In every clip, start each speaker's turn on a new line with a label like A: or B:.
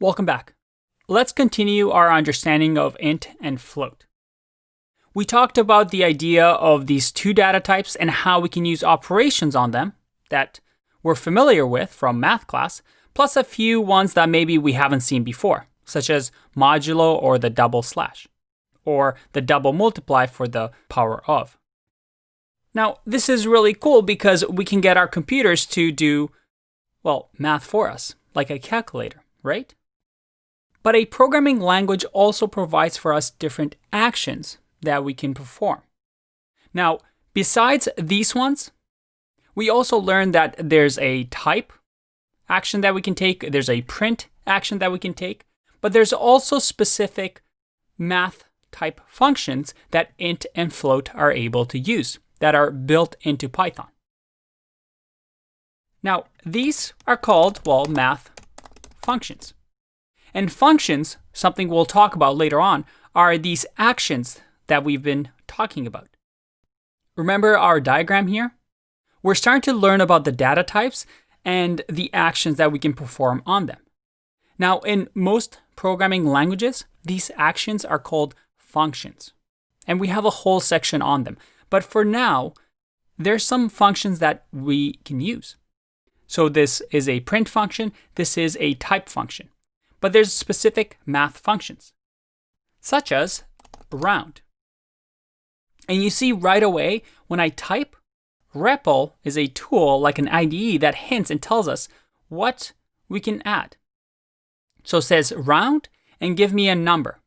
A: Welcome back. Let's continue our understanding of int and float. We talked about the idea of these two data types and how we can use operations on them that we're familiar with from math class, plus a few ones that maybe we haven't seen before, such as modulo or the double slash, or the double multiply for the power of. Now, this is really cool because we can get our computers to do, well, math for us, like a calculator, right? But a programming language also provides for us different actions that we can perform. Now, besides these ones, we also learned that there's a type action that we can take, there's a print action that we can take, but there's also specific math type functions that int and float are able to use that are built into Python. Now, these are called, well, math functions. And functions, something we'll talk about later on, are these actions that we've been talking about. Remember our diagram here? We're starting to learn about the data types and the actions that we can perform on them. Now, in most programming languages, these actions are called functions. And we have a whole section on them. But for now, there's some functions that we can use. So this is a print function, this is a type function. But there's specific math functions, such as round. And you see right away, when I type, REPL is a tool like an IDE that hints and tells us what we can add. So it says round and give me a number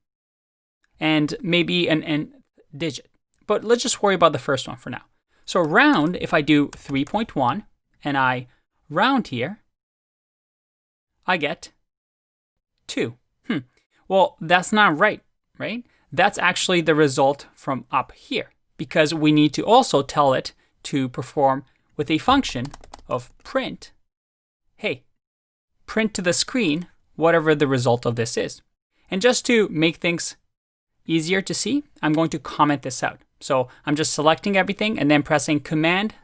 A: and maybe an nth digit. But let's just worry about the first one for now. So round, if I do 3.1 and I round here, I get 2. Well, that's not right? That's actually the result from up here because we need to also tell it to perform with a function of print. Hey, print to the screen whatever the result of this is. And just to make things easier to see, I'm going to comment this out. So I'm just selecting everything and then pressing Command/,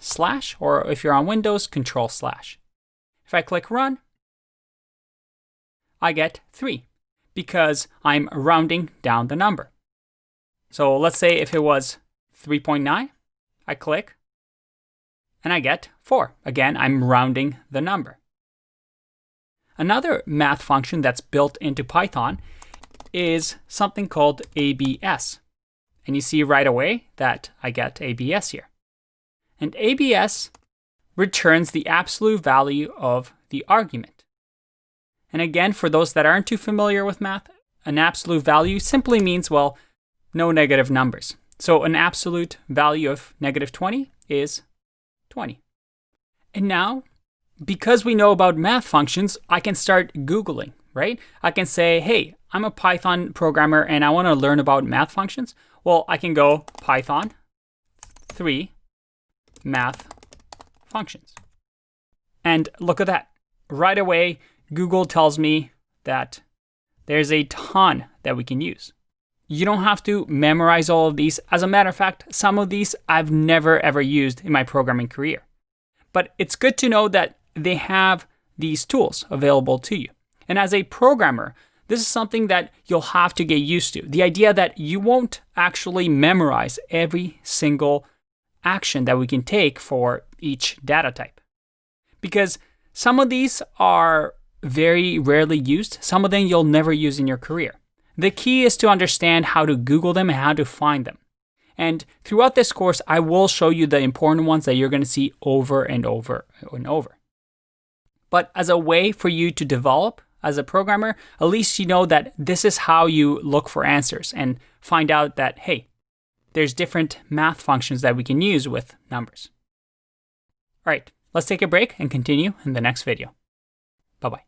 A: or if you're on Windows, Control/. If I click Run, I get 3 because I'm rounding down the number. So let's say if it was 3.9, I click and I get 4. Again, I'm rounding the number. Another math function that's built into Python is something called ABS. And you see right away that I get ABS here. And ABS returns the absolute value of the argument. And again, for those that aren't too familiar with math, an absolute value simply means, well, no negative numbers. So an absolute value of negative 20 is 20. And now, because we know about math functions, I can start Googling, right? I can say, hey, I'm a Python programmer and I want to learn about math functions. Well, I can go Python 3 math functions. And look at that. Right away, Google tells me that there's a ton that we can use. You don't have to memorize all of these. As a matter of fact, some of these I've never ever used in my programming career. But it's good to know that they have these tools available to you. And as a programmer, this is something that you'll have to get used to. The idea that you won't actually memorize every single action that we can take for each data type. Because some of these are very rarely used. Some of them you'll never use in your career. The key is to understand how to Google them and how to find them. And throughout this course, I will show you the important ones that you're going to see over and over and over. But as a way for you to develop as a programmer, at least you know that this is how you look for answers and find out that, hey, there's different math functions that we can use with numbers. All right, let's take a break and continue in the next video. Bye-bye.